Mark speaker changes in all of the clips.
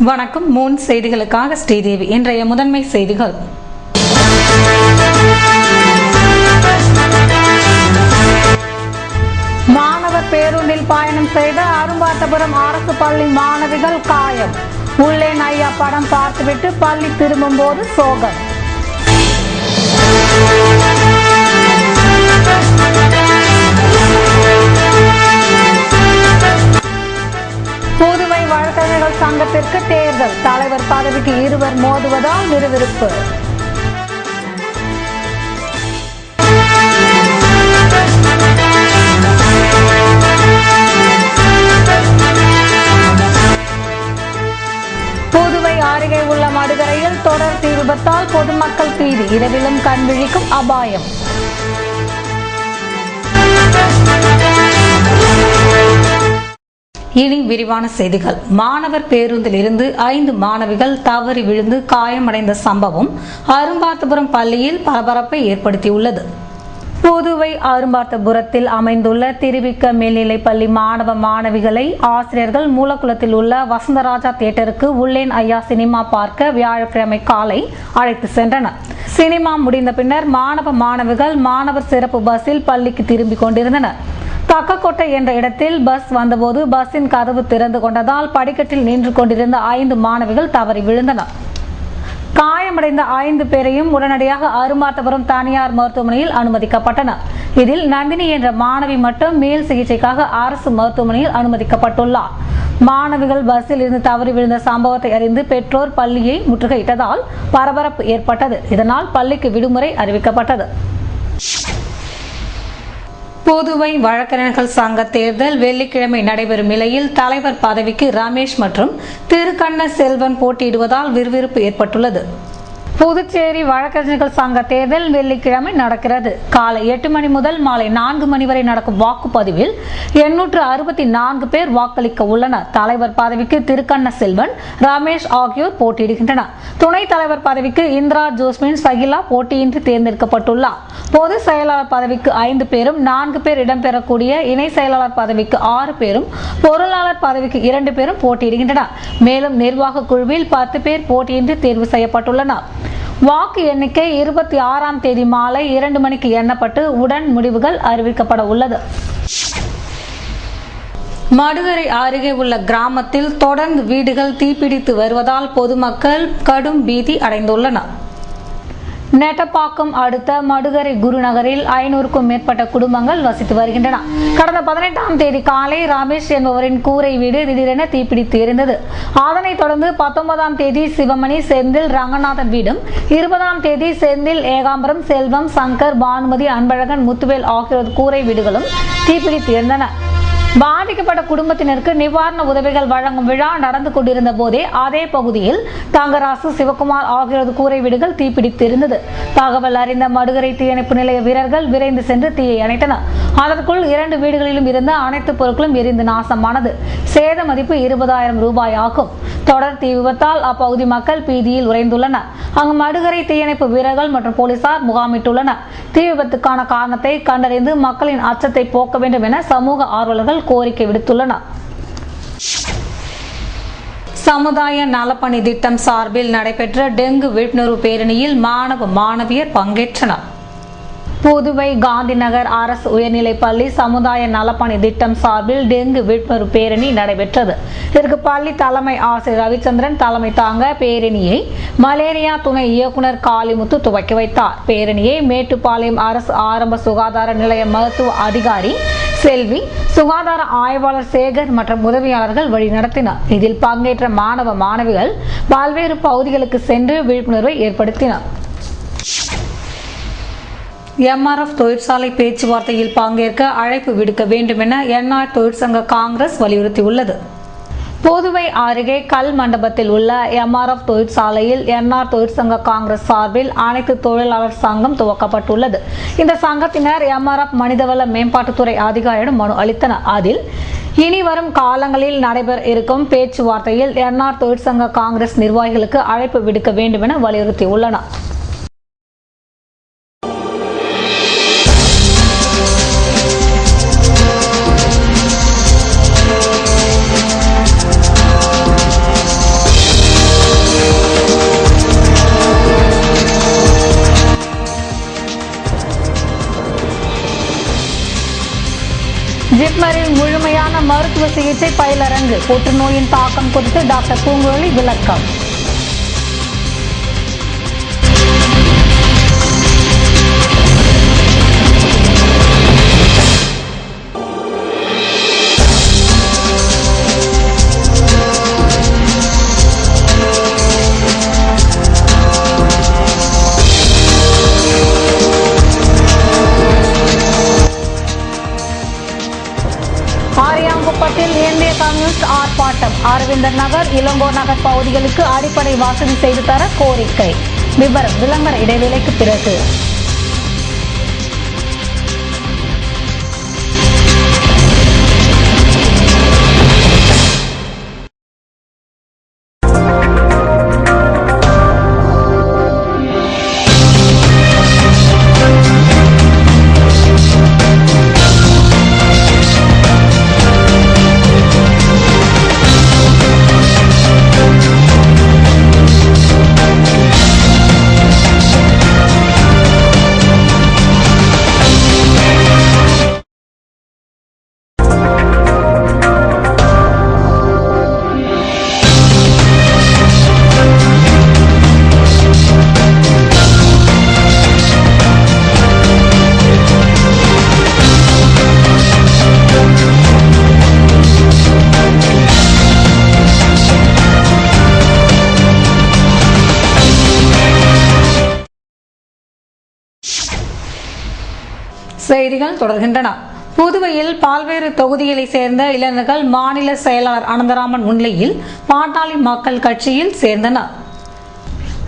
Speaker 1: வணக்கம். மூன் செய்திகளுக்காக ஸ்ரீதேவி. இன்றைய முதன்மை செய்திகள். மாணவர் பேருந்தில் பயணம் செய்த அரும்பார்த்தபுரம் அரசு பள்ளி மாணவிகள் காயம். உள்ளேன் ஐயா படம் பார்த்துவிட்டு பள்ளி திரும்பும் போது சோகம். புதுவை வழக்கறிஞர்கள் சங்கத்திற்கு தேர்தல். தலைவர் பதவிக்கு இருவர் மோதுவதால் விறுவிறுப்பு. புதுவை அருகே உள்ள மடுகரையில் தொடர் தீ விபத்தால் பொதுமக்கள் பீதி. இரவிலும் கண் விழிக்கும் அபாயம். இனி விரிவான செய்திகள். மாணவர் பேருந்தில் இருந்து 5 மாணவிகள் தவறி விழுந்து காயமடைந்த சம்பவம் அரும்பார்த்தபுரம் பள்ளியில் பரபரப்பை ஏற்படுத்தியுள்ளது. புதுவை அரும்பார்த்தபுரத்தில் அமைந்துள்ள திருவிக்க மேல்நிலைப் பள்ளி மாணவ மாணவிகளை ஆசிரியர்கள் மூலக்குளத்தில் உள்ள வசந்தராஜா தியேட்டருக்கு உள்ளேன் ஐயா சினிமா பார்க்க வியாழக்கிழமை காலை அழைத்து சென்றனர். சினிமா முடிந்த பின்னர் மாணவ மாணவிகள் மாணவர் சிறப்பு பஸ்ஸில் பள்ளிக்கு திரும்பிக் கொண்டிருந்தனர். தக்கக்கோட்டை என்ற இடத்தில் பஸ் வந்தபோது பஸ்ஸின் கதவு திறந்து கொண்டதால் படிக்கட்டில் நின்று கொண்டிருந்த 5 மாணவிகள் தவறி விழுந்தனர். காயமடைந்த 5 பேரையும் உடனடியாக அரும்பார்த்தபுரம் தனியார் மருத்துவமனையில் அனுமதிக்கப்பட்டனர். இதில் நந்தினி என்ற மாணவி மட்டும் மேல் சிகிச்சைக்காக அரசு மருத்துவமனையில் அனுமதிக்கப்பட்டுள்ளார். மாணவிகள் பஸ்ஸில் இருந்து தவறி விழுந்த சம்பவத்தை அறிந்து பெற்றோர் பள்ளியை முற்றுகையிட்டதால் பரபரப்பு ஏற்பட்டது. இதனால் பள்ளிக்கு விடுமுறை அறிவிக்கப்பட்டது. புதுவை வழக்கறிஞர்கள் சங்க தேர்தல் வெள்ளிக்கிழமை நடைபெறும் நிலையில் தலைவர் பதவிக்கு ரமேஷ் மற்றும் திருக்கண்ண செல்வன் போட்டியிடுவதால் விறுவிறுப்பு ஏற்பட்டுள்ளது. புதுச்சேரி வழக்கறிஞர்கள் சங்க தேர்தல் வெள்ளிக்கிழமை நடக்கிறது. காலை 8 மணி முதல் மாலை 4 மணி வரை நடக்கும் வாக்குப்பதிவில் 864 பேர் வாக்களிக்க உள்ளனர். தலைவர் பதவிக்கு திருக்கண்ண செல்வன், ரமேஷ் ஆகியோர் போட்டியிடுகின்றனர். துணைத் தலைவர் பதவிக்கு இந்திரா ஜோஸ்மின் சகிலா போட்டியின்றி தேர்ந்தெடுக்கப்பட்டுள்ளார். பொதுச் செயலாளர் பதவிக்கு 5 பேரும், 4 பேர் இடம்பெறக்கூடிய இணை செயலாளர் பதவிக்கு 6 பேரும், பொருளாளர் பதவிக்கு 2 பேரும் போட்டியிடுகின்றனர். மேலும் நிர்வாக குழுவில் 10 பேர் போட்டியின்றி தேர்வு செய்யப்பட்டுள்ளனர். வாக்கு எண்ணிக்கை 26ஆம் தேதி மாலை 2 மணிக்கு எண்ணப்பட்டு உடன் முடிவுகள் அறிவிக்கப்பட உள்ளது. மடுகரை அருகே உள்ள கிராமத்தில் தொடர்ந்து வீடுகள் தீப்பிடித்து வருவதால் பொதுமக்கள் கடும் பீதி அடைந்துள்ளனர். நெட்டப்பாக்கம் அடுத்த மடுகரை குருநகரில் 500க்கும் மேற்பட்ட குடும்பங்கள் வசித்து வருகின்றன. கடந்த 18ஆம் தேதி காலை ரமேஷ் என்பவரின் கூரை வீடு திடீரென தீப்பிடித்து எரிந்தது. அதனைத் தொடர்ந்து 19ஆம் தேதி சிவமணி, செந்தில், ரங்கநாதன் வீடும், 20ஆம் தேதி செந்தில், ஏகாம்பரம், செல்வம், சங்கர், பானுமதி, அன்பழகன், முத்துவேல் ஆகியோரது கூரை வீடுகளும் தீப்பிடித்து எரிந்தன. பாதிக்கப்பட்ட குடும்பத்தினருக்கு நிவாரண உதவிகள் வழங்கும் விழா நடந்து கொண்டிருந்த போதே அதே பகுதியில் தங்கராசு, சிவகுமார் ஆகியோரது கூரை வீடுகள் தீப்பிடித்திருந்தது. தகவல் அறிந்த மடுகரை தீயணைப்பு நிலைய வீரர்கள் விரைந்து சென்று தீயை அணைத்தனர். அதற்குள் 2 வீடுகளிலும் இருந்த அனைத்து பொருட்களும் எரிந்து நாசமானது. சேத மதிப்பு 20,000 ரூபாய் ஆகும். தொடர் தீ விபத்தால் அப்பகுதி மக்கள் பீதியில் உறைந்துள்ளனர். அங்கு மடுகரை தீயணைப்பு வீரர்கள் மற்றும் போலீசார் முகாமிட்டுள்ளனர். தீ விபத்துக்கான காரணத்தை கண்டறிந்து மக்களின் அச்சத்தை போக்க வேண்டும் என சமூக ஆர்வலர்கள் கோரிக்கை விடுத்துள்ளனர். சமுதாய நலப்பணி திட்டம் சார்பில் நடைபெற்ற டெங்கு விழிப்புணர்வு பேரணியில் மாணவ மாணவியர் பங்கேற்றனர். புதுவை காந்தி நகர் அரசு உயர்நிலைப் பள்ளி சமுதாய நலப்பணி திட்டம் சார்பில் டெங்கு விழிப்புணர்வு பேரணி நடைபெற்றது. இதற்கு பள்ளி தலைமை ஆசிரியர் ரவிச்சந்திரன் தலைமை தாங்க பேரணியை மலேரியா துணை இயக்குனர் காளிமுத்து துவக்கி வைத்தார். பேரணியை மேட்டுப்பாளையம் அரசு ஆரம்ப சுகாதார நிலைய மருத்துவ அதிகாரி செல்வி, சுகாதார ஆய்வாளர் சேகர் மற்றும் உதவியாளர்கள் வழிநடத்தினர். இதில் பங்கேற்ற மாணவ மாணவிகள் பல்வேறு பகுதிகளுக்கு சென்று விழிப்புணர்வை ஏற்படுத்தினர். MRF தொழிற்சாலை பேச்சுவார்த்தையில் பங்கேற்க அழைப்பு விடுக்க வேண்டும் என என்ஆர் தொழிற்சங்க காங்கிரஸ் வலியுறுத்தியுள்ளது. புதுவை அருகே கல் மண்டபத்தில் உள்ள MRF தொழிற்சாலையில் என்ஆர் தொழிற்சங்க காங்கிரஸ் சார்பில் அனைத்து தொழிலாளர் சங்கம் துவக்கப்பட்டுள்ளது. இந்த சங்கத்தினர் MRF மனிதவள மேம்பாட்டுத்துறை அதிகாரியிடம் மனு அளித்தனர். அதில் இனி வரும் காலங்களில் நடைபெற இருக்கும் பேச்சுவார்த்தையில் என்ஆர் தொழிற்சங்க காங்கிரஸ் நிர்வாகிகளுக்கு அழைப்பு விடுக்க வேண்டும் என வலியுறுத்தியுள்ளனர். மருத்துவ சிகிச்சை பயிலரங்கு, புற்றுநோயின் தாக்கம் குறித்து டாக்டர் பூங்குழலி விளக்கம். ஆரியாங்குப்பத்தில் இந்திய கம்யூனிஸ்ட் ஆர்ப்பாட்டம். அரவிந்தர் நகர், இளங்கோ நகர் பகுதிகளுக்கு அடிப்படை வசதி செய்து தர கோரிக்கை. விவரம் விளம்பர இடைவேளைக்கு பிறகு. செய்திகள் தொடர்கின்றன. புதுவையில் பல்வேறு தொகுதிகளை சேர்ந்த இளைஞர்கள் மாநில செயலாளர் அனந்தராமன் முன்னிலையில் பாட்டாளி மக்கள் கட்சியில் சேர்ந்தனர்.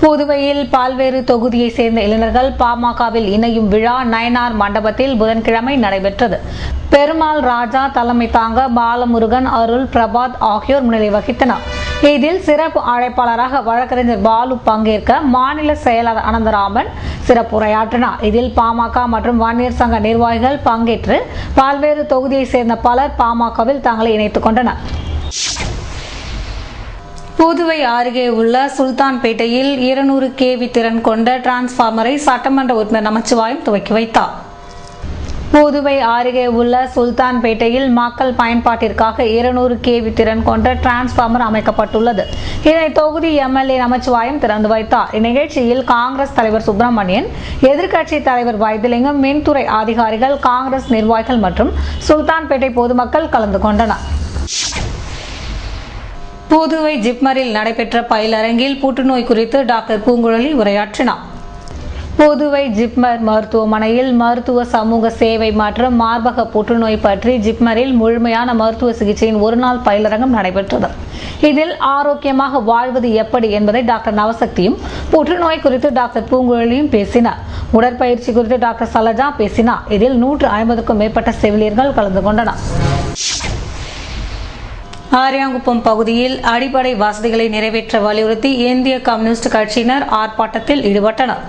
Speaker 1: புதுவையில் பல்வேறு தொகுதியை சேர்ந்த இளைஞர்கள் பாமகவில் இணையும் விழா நயனார் மண்டபத்தில் புதன்கிழமை நடைபெற்றது. பெருமாள் ராஜா தலைமை தாங்க பாலமுருகன், அருள், பிரபாத் ஆகியோர் முன்னிலை வகித்தனர். இதில் சிறப்பு அழைப்பாளராக வழக்கறிஞர் பாலு பங்கேற்க மாநில செயலாளர் அனந்தராமன் சிறப்புரையாற்றினார். இதில் பாமக மற்றும் வன்னியர் சங்க நிர்வாகிகள் பங்கேற்று பல்வேறு தொகுதியை சேர்ந்த பலர் பாமகவில் தங்களை இணைத்துக் கொண்டனர். புதுவை அருகே உள்ள சுல்தான்பேட்டையில் 200 kV திறன் கொண்ட டிரான்ஸ்பார்மரை சட்டமன்ற உறுப்பினர் நமச்சிவாயம் துவக்கி வைத்தார். புதுவை அருகே உள்ள சுல்தான்பேட்டையில் மக்கள் பயன்பாட்டிற்காக 200 kV திறன் கொண்ட டிரான்ஸ்பார்மர் அமைக்கப்பட்டுள்ளது. இதனை தொகுதி எம்எல்ஏ நமச்சிவாயம் திறந்து வைத்தார். இந்நிகழ்ச்சியில் காங்கிரஸ் தலைவர் சுப்பிரமணியன், எதிர்க்கட்சி தலைவர் வைத்திலிங்கம், மின்துறை அதிகாரிகள், காங்கிரஸ் நிர்வாகிகள் மற்றும் சுல்தான்பேட்டை பொதுமக்கள் கலந்து கொண்டனர். புதுவை ஜிப்மரில் நடைபெற்ற பயிலரங்கில் புற்றுநோய் குறித்து டாக்டர் பூங்குழலி உரையாற்றினார். புதுவை ஜிப்மர் மருத்துவமனையில் மருத்துவ சமூக சேவை மற்றும் மார்பக புற்றுநோய் பற்றி ஜிப்மரில் முழுமையான மருத்துவ சிகிச்சையின் ஒருநாள் பயிலரங்கம் நடைபெற்றது. இதில் ஆரோக்கியமாக வாழ்வது எப்படி என்பதை டாக்டர் நவசக்தியும், புற்றுநோய் குறித்து டாக்டர் பூங்குழலியும் பேசினார். உடற்பயிற்சி குறித்து டாக்டர் சலஜா பேசினார். இதில் 150க்கும் மேற்பட்ட செவிலியர்கள் கலந்து கொண்டனர். ஆரியாங்குப்பம் பகுதியில் அடிப்படை வசதிகளை நிறைவேற்ற வலியுறுத்தி இந்திய கம்யூனிஸ்ட் கட்சியினர் ஆர்ப்பாட்டத்தில் ஈடுபட்டனர்.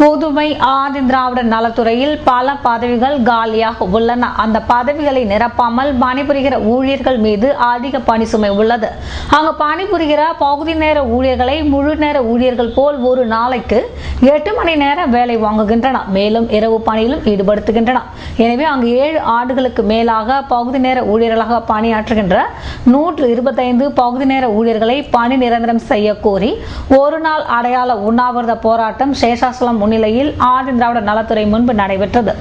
Speaker 1: புதுவை ஆதி திராவிடர் நலத்துறையில் பல பதவிகள் காலியாக உள்ளன. அந்த பதவிகளை நிரப்பாமல் பணிபுரிகிற ஊழியர்கள் மீது அதிக பணி சுமை உள்ளது. அங்கு பணிபுரிகிற பகுதி நேர ஊழியர்களை முழு நேர ஊழியர்கள் போல் ஒரு நாளைக்கு 8 மணி நேரம் வேலை வாங்குகின்றனர். மேலும் இரவு பணியிலும் ஈடுபடுத்துகின்றனர். எனவே அங்கு 7 ஆண்டுகளுக்கு மேலாக பகுதி நேர ஊழியர்களாக பணியாற்றுகின்ற 125 பகுதி நேர ஊழியர்களை பணி நிரந்தரம் செய்ய கோரி ஒரு நாள் அடையாள உண்ணாவிரத போராட்டம் சேஷாசலம் முன்னிலையில் ஆதி திராவிடர் நலத்துறை முன்பு நடைபெற்றது.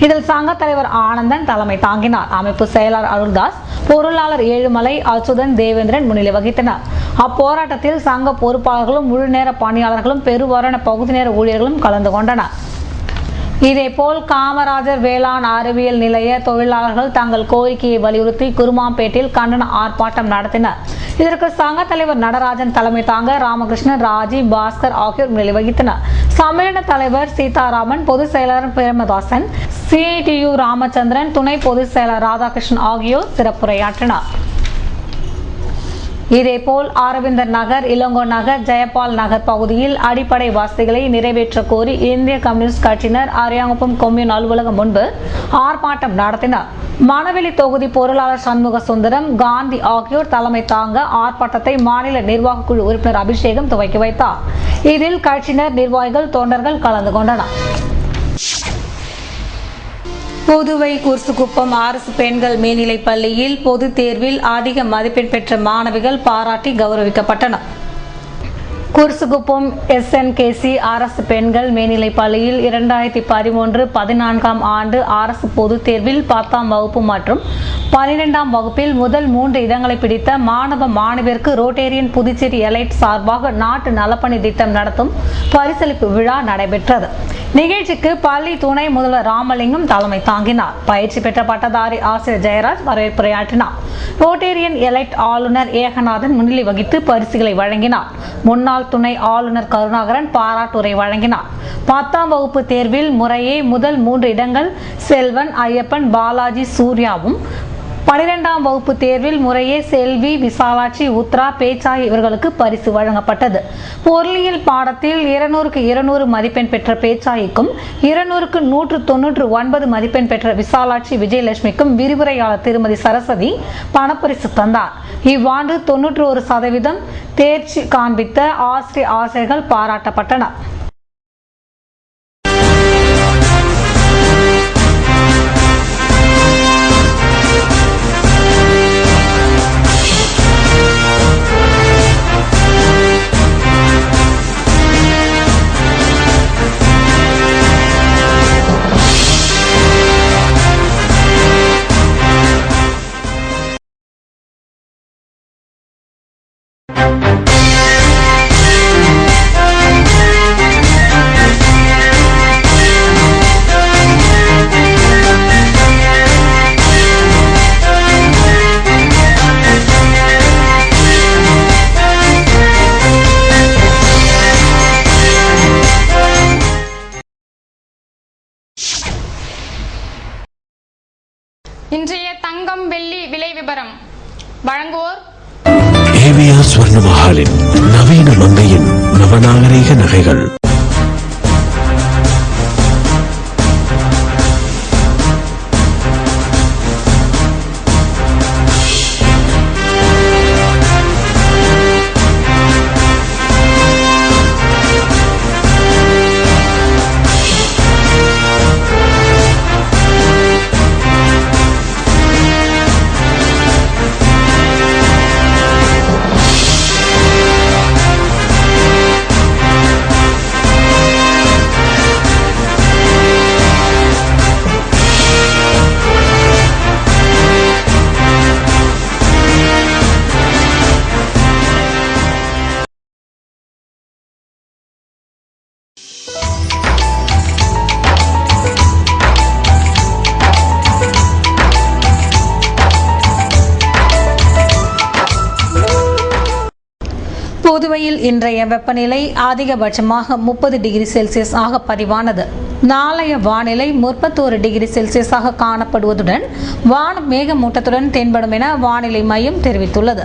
Speaker 1: இதில் சங்க தலைவர் ஆனந்தன் தலைமை தாங்கினார். அமைப்பு செயலாளர் அருள்தாஸ், பொருளாளர் ஏழுமலை, அச்சுதன், தேவேந்திரன் முன்னிலை வகித்தனர். அப்போராட்டத்தில் சங்க பொறுப்பாளர்களும் முழு நேர பணியாளர்களும் பெருவாரான பகுதி நேர ஊழியர்களும் கலந்து கொண்டனர். இதேபோல் காமராஜர் வேளாண் அறிவியல் நிலைய தொழிலாளர்கள் தங்கள் கோரிக்கையை வலியுறுத்தி குருமாம்பேட்டில் கண்டன ஆர்ப்பாட்டம் நடத்தினர். இதற்கு சங்க தலைவர் நடராஜன் தலைமை தாங்க ராமகிருஷ்ணன், ராஜி, பாஸ்கர் ஆகியோர் முன்னிலை வகித்தனர். சம்மேளன தலைவர் சீதாராமன், பொதுச் செயலாளர் பிரேமதாசன், CITU ராமச்சந்திரன், துணை பொதுச் செயலாளர் ராதாகிருஷ்ணன் ஆகியோர் சிறப்புரையாற்றினர். இதேபோல் அரவிந்தர் நகர், இளங்கோ நகர், ஜெயபால் நகர் பகுதியில் அடிப்படை வசதிகளை நிறைவேற்ற கோரி இந்திய கம்யூனிஸ்ட் கட்சியினர் அரியாங்குப்பம் கொம்யூன் அலுவலகம் முன்பு ஆர்ப்பாட்டம் நடத்தினர். மணவெளி தொகுதி பொருளாளர் சண்முக சுந்தரம், காந்தி ஆகியோர் தலைமை தாங்க ஆர்ப்பாட்டத்தை மாநில நிர்வாக குழு உறுப்பினர் அபிஷேகம் துவக்கி வைத்தார். இதில் கட்சியினர், நிர்வாகிகள், தொண்டர்கள் கலந்து கொண்டனர். புதுவை குர்சுகுப்பம் அரசு பெண்கள் மேல்நிலைப் பள்ளியில் பொதுத் தேர்வில் அதிக மதிப்பெண் பெற்ற மாணவிகள் பாராட்டி கௌரவிக்கப்பட்டனர். குர்சுகுப்பம் SNKC அரசு பெண்கள் மேல்நிலைப் பள்ளியில் 2013-14 ஆண்டு அரசு பொதுத் தேர்வில் 10ஆம் வகுப்பு மற்றும் 12ஆம் வகுப்பில் முதல் 3 இடங்களை பிடித்த மாணவ மாணவியருக்கு ரோட்டேரியன் புதுச்சேரி எலைட் சார்பாக நாட்டு நலப்பணி திட்டம் நடத்தும் பரிசளிப்பு விழா நடைபெற்றது. நிகழ்ச்சிக்கு பள்ளி துணை முதல்வர் ராமலிங்கம் தலைமை தாங்கினார். பயிற்சி பெற்ற பட்டதாரி ஆசிரியர் ஜெயராஜ் வரவேற்புரையாற்றினார். ரோட்டேரியன் எலைட் ஆளுநர் ஏகநாதன் முன்னிலை வகித்து பரிசுகளை வழங்கினார். முன்னாள் துணை ஆளுநர் கருணாகரன் பாராட்டுரை வழங்கினார். 10ஆம் வகுப்பு தேர்வில் முறையே முதல் 3 இடங்கள் செல்வன், ஐயப்பன், பாலாஜி, சூர்யாவும், 12ஆம் வகுப்பு தேர்வில் முறையே செல்வி, விசாலாட்சி, உத்ரா, பேச்சாய் இவர்களுக்கு பரிசு வழங்கப்பட்டது. பொருளியல் பாடத்தில் 200க்கு 200 மதிப்பெண் பெற்ற பேச்சாய்க்கும் 200க்கு 199 மதிப்பெண் பெற்ற விசாலாட்சி விஜயலட்சுமிக்கும் விரிவுரையாளர் திருமதி சரஸ்வதி பணப்பரிசு தந்தார். இவ்வாண்டு 91% தேர்ச்சி காண்பித்த ஆசிரியர்கள் பாராட்டப்பட்டனர்.
Speaker 2: இன்றைய தங்கம் வெள்ளி விலை விபரம் வழங்குவோர்
Speaker 3: AVR ஸ்வர்ண மஹாலின் நவீன மங்கையின் நவநாகரிக நகைகள்.
Speaker 1: புதுவையில் இன்றைய வெப்பநிலை அதிகபட்சமாக 30 டிகிரி செல்சியஸ் ஆக பதிவானது. நாளைய வானிலை 31 டிகிரி செல்சியஸ் ஆக காணப்படுவதுடன் வானம் மேகமூட்டத்துடன் தென்படும் என வானிலை மையம் தெரிவித்துள்ளது.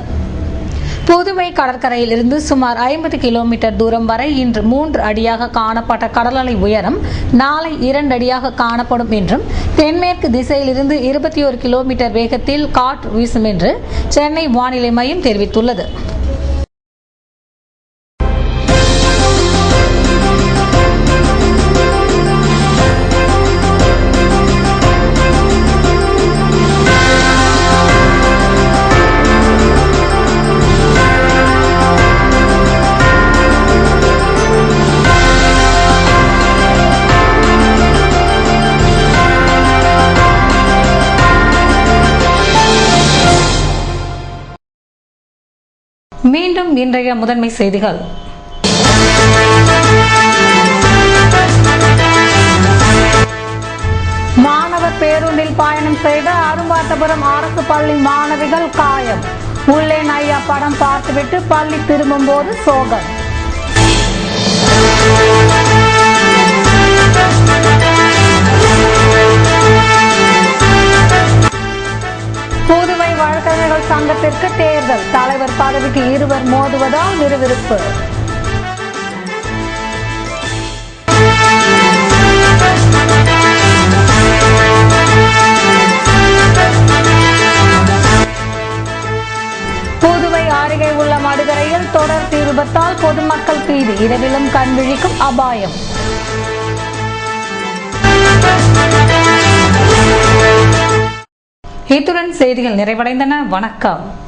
Speaker 1: புதுவை கடற்கரையில் இருந்து சுமார் 50 கிலோமீட்டர் தூரம் வரை இன்று 3 அடியாக காணப்பட்ட கடல் அலை உயரம் நாளை 2 அடியாக காணப்படும் என்றும், தென்மேற்கு திசையிலிருந்து 21 கிலோமீட்டர் வேகத்தில் காற்று வீசும் என்று சென்னை வானிலை மையம் தெரிவித்துள்ளது. மீண்டும் இன்றைய முதன்மை செய்திகள். மாணவர் பேருந்தில் பயணம் செய்த அரும்பார்த்தபுரம் அரசு பள்ளி மாணவிகள் காயம். உள்ளேன் ஐயா படம் பார்த்துவிட்டு பள்ளி திரும்பும் போது சோகம். புதுவை வழக்கறிஞர்கள் சங்கத்திற்கு தேர்தல், தலைவர் பதவிக்கு 2 மோதுவதால் விறுவிறுப்பு. புதுவை அருகே உள்ள மடுகரையில் தொடர் தீ விபத்தால் பொதுமக்கள் பீதி, இரவிலும் கண் விழிக்கும் அபாயம். இத்துடன் செய்திகள் நிறைவடைந்தன. வணக்கம்.